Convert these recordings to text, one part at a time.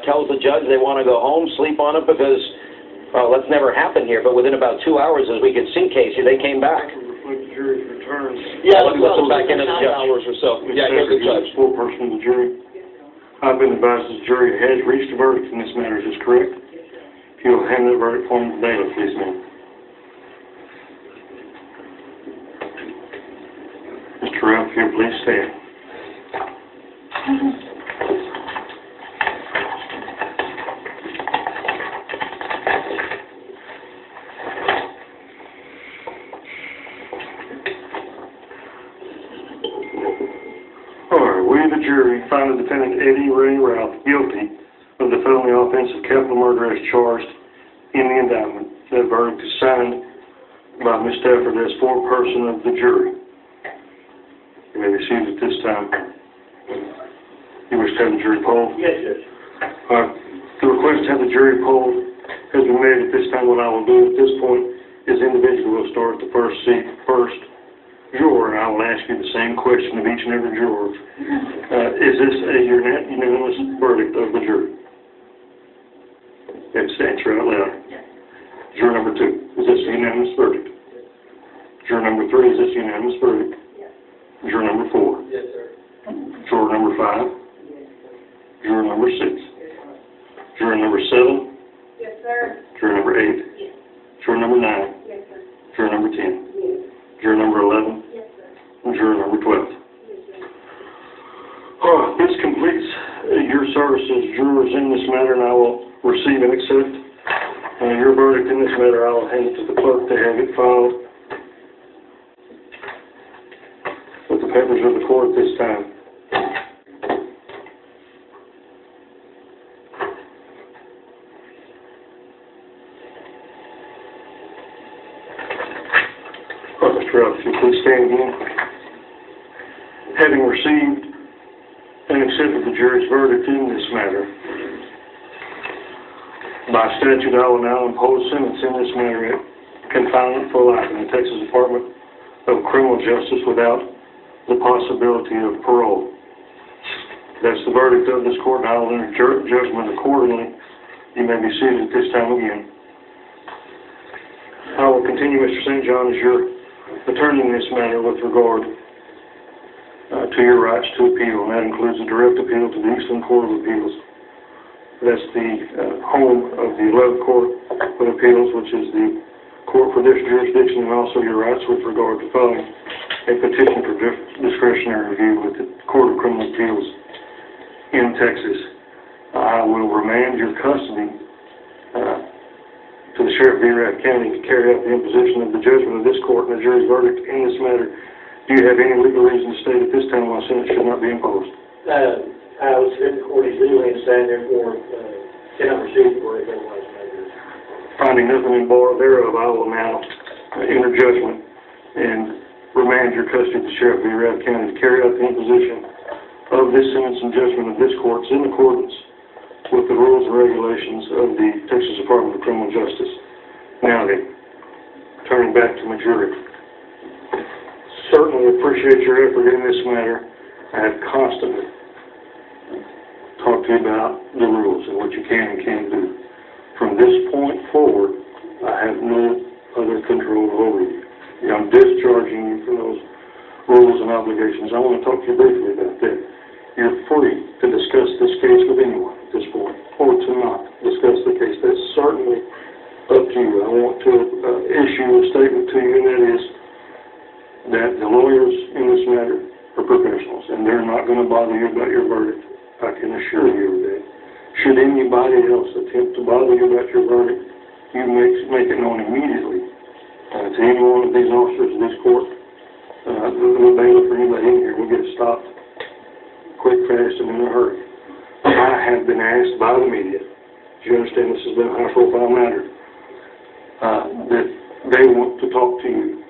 tells the judge they want to go home, sleep on it, because, well, that's never happened here, but within about 2 hours, as we could see, Casey, they came back. Reflect the jury's returns. Yeah, let me listen back into the judge. Hours or so. Yeah, here's the judge. Foreperson of the jury. I've been advised the jury has reached a verdict in this matter. Is this correct? If you'll hand the verdict form to David, please, ma'am. Mr. Ralph, here, please stand. We, the jury, find the defendant Eddie Ray Ralph guilty of the felony offense of capital murder as charged in the indictment. That verdict is signed by Ms. Stafford as foreperson of the jury. You may be seated at this time. You wish to have the jury polled? Yes, Judge. The request to have the jury polled has been made at this time. What I will do at this point is individually will start at the first seat first. Juror, and I will ask you the same question of each and every juror. Is this a unanimous verdict of the jury? You have to answer out loud. Yes. Juror number 2, is this a unanimous verdict? Yes. Juror number 3, is this a unanimous verdict? Yes. Juror number 4? Yes, sir. Juror number 5? Yes, Juror number 6? yes, sir. Juror number 7? Yes, sir. Juror number 8? Yes. Juror number 9? Yes, sir. Juror number 10? Yes. Juror number 11? Yes, sir. And juror number 12? Yes, sir. This completes your service as jurors in this matter, and I will receive and accept your verdict in this matter. I will hand it to the clerk to have it filed with the papers of the court this time. Mr. Ralph, if you please stand again. Having received and accepted the jury's verdict in this matter, by statute I will now impose sentence in this matter at confinement for life in the Texas Department of Criminal Justice without the possibility of parole. That's the verdict of this court, and I will enter judgment accordingly. You may be seated at this time again. I will continue, Mr. St. John, as your attorney in this matter with regard to your rights to appeal, and that includes a direct appeal to the Eastern Court of Appeals. That's the home of the 11th Court of Appeals, which is the court for this jurisdiction, and also your rights with regard to filing a petition for discretionary review with the Court of Criminal Appeals in Texas. I will remand your custody to the Sheriff of Erath County to carry out the imposition of the judgment of this court and the jury's verdict in this matter. Do you have any legal reason to state at this time why sentence should not be imposed? I was in the court illegally and stand therefore cannot receive the verdict otherwise made. Finding nothing in bar thereof, I will now enter judgment and remand your custody to the Sheriff of Erath County to carry out the imposition of this sentence and judgment of this court in accordance with the rules and regulations of the Texas Department of Criminal Justice. Now then, turning back to my jury. Certainly appreciate your effort in this matter. I have constantly talked to you about the rules and what you can and can't do. From this point forward, I have no other control over you. I'm discharging you from those rules and obligations. I want to talk to you briefly about that. You're free to discuss this case with anyone at this point, or to not discuss the case. That's certainly up to you. I want to issue a statement to you, and that is that the lawyers in this matter are professionals, and they're not going to bother you about your verdict. I can assure you of that. Should anybody else attempt to bother you about your verdict, you make it known immediately to any one of these officers of this court, the bailiff or anybody in here. We'll get it stopped quick, fast, and in a hurry. I have been asked by the media, do you understand this has been a high-profile matter, that they want to talk to you.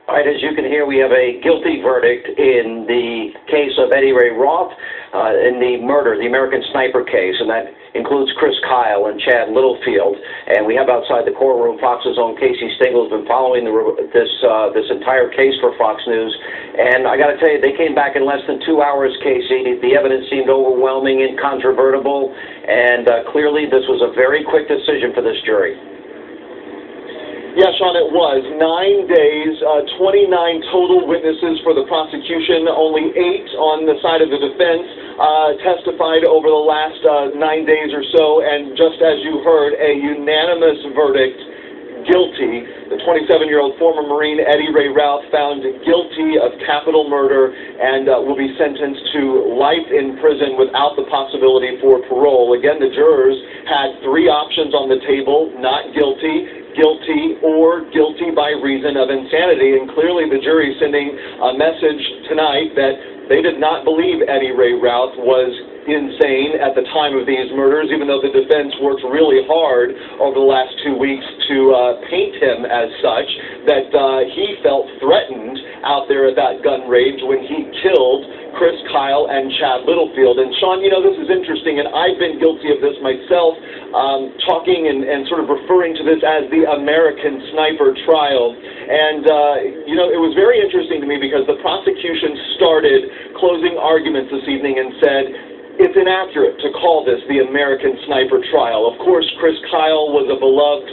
All right, as you can hear, we have a guilty verdict in the case of Eddie Ray Roth. in the murder, the American Sniper case, and that includes Chris Kyle and Chad Littlefield. And we have outside the courtroom Fox's own Casey Stengel has been following this entire case for Fox News. And I got to tell you, they came back in less than 2 hours, Casey. The evidence seemed overwhelming, incontrovertible, and clearly this was a very quick decision for this jury. Yeah, Sean, it was. 9 days, 29 total witnesses for the prosecution, only 8 on the side of the defense testified over the last 9 days or so, and just as you heard, a unanimous verdict, guilty. The 27-year-old former Marine Eddie Ray Routh found guilty of capital murder and will be sentenced to life in prison without the possibility for parole. Again, the jurors had 3 options on the table: not guilty, guilty, or guilty by reason of insanity. And clearly the jury sending a message tonight that they did not believe Eddie Ray Routh was insane at the time of these murders, even though the defense worked really hard over the last 2 weeks to paint him as such, that he felt threatened out there at that gun range when he killed Chris Kyle and Chad Littlefield. And Sean, you know, this is interesting, and I've been guilty of this myself, talking and sort of referring to this as the American Sniper trial. And, you know, it was very interesting to me because the prosecution started closing arguments this evening and said, it's inaccurate to call this the American Sniper trial. Of course, Chris Kyle was a beloved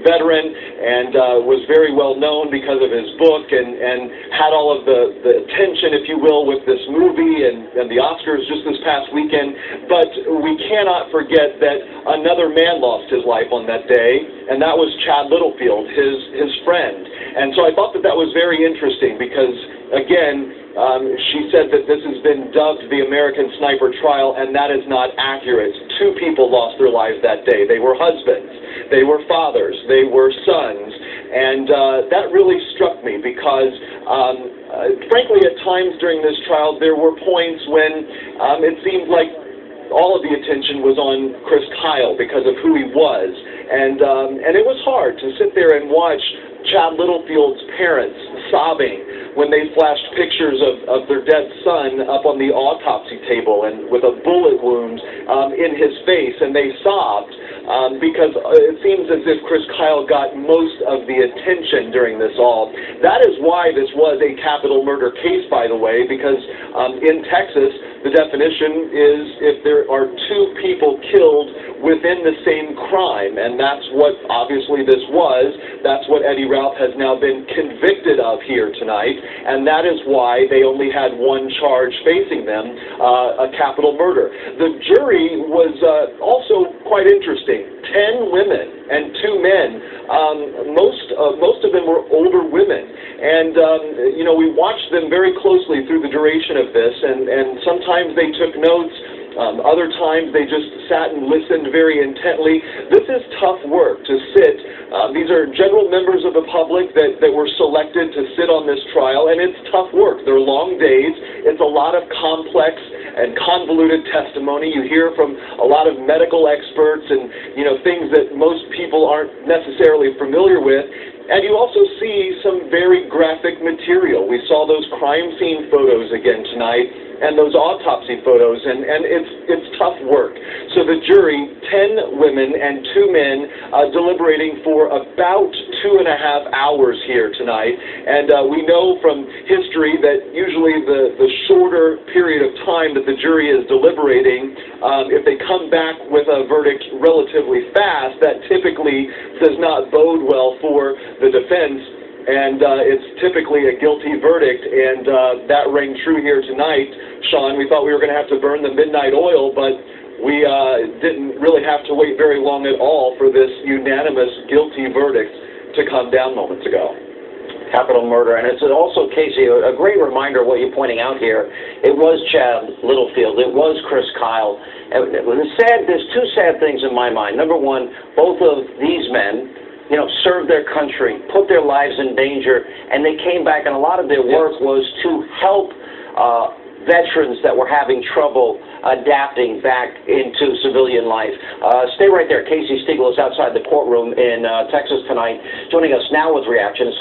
veteran and was very well known because of his book and had all of the attention, if you will, with this movie and the Oscars just this past weekend. But we cannot forget that another man lost his life on that day, and that was Chad Littlefield, his friend. And so I thought that was very interesting because, again, she said that this has been dubbed the American Sniper trial, and that is not accurate. 2 people lost their lives that day. They were husbands, they were fathers, they were sons, and that really struck me because, frankly, at times during this trial, there were points when it seemed like all of the attention was on Chris Kyle because of who he was, and it was hard to sit there and watch Chad Littlefield's parents sobbing when they flashed pictures of their dead son up on the autopsy table and with a bullet wound in his face, and they sobbed because it seems as if Chris Kyle got most of the attention during this all. That is why this was a capital murder case, by the way, because in Texas, the definition is if there are 2 people killed within the same crime, and that's what obviously this was. That's what Eddie Routh has now been convicted of here tonight, and that is why they only had 1 charge facing them, a capital murder. The jury was also quite interesting. 10 women and 2 men. Most of them were older women, and you know, we watched them very closely through the duration of this, and sometimes they took notes. Other times they just sat and listened very intently. This is tough work to sit. These are general members of the public that were selected to sit on this trial, and it's tough work. They're long days. It's a lot of complex and convoluted testimony. You hear from a lot of medical experts and, you know, things that most people aren't necessarily familiar with. And you also see some very graphic material. We saw those crime scene photos again tonight and those autopsy photos, and it's tough work. So the jury, 10 women and 2 men, deliberating for about 2.5 hours here tonight. And we know from history that usually the shorter period of time that the jury is deliberating, if they come back with a verdict relatively fast, that typically does not bode well for the defense, and it's typically a guilty verdict, and that rang true here tonight. Sean, we thought we were going to have to burn the midnight oil, but we didn't really have to wait very long at all for this unanimous guilty verdict to come down moments ago. Capital murder, and it's also, Casey, a great reminder of what you're pointing out here. It was Chad Littlefield. It was Chris Kyle. And there's 2 sad things in my mind. Number one, both of these men, you know, served their country, put their lives in danger, and they came back, and a lot of their work was to help veterans that were having trouble adapting back into civilian life. Stay right there. Casey Stengel is outside the courtroom in Texas tonight. Joining us now with reaction is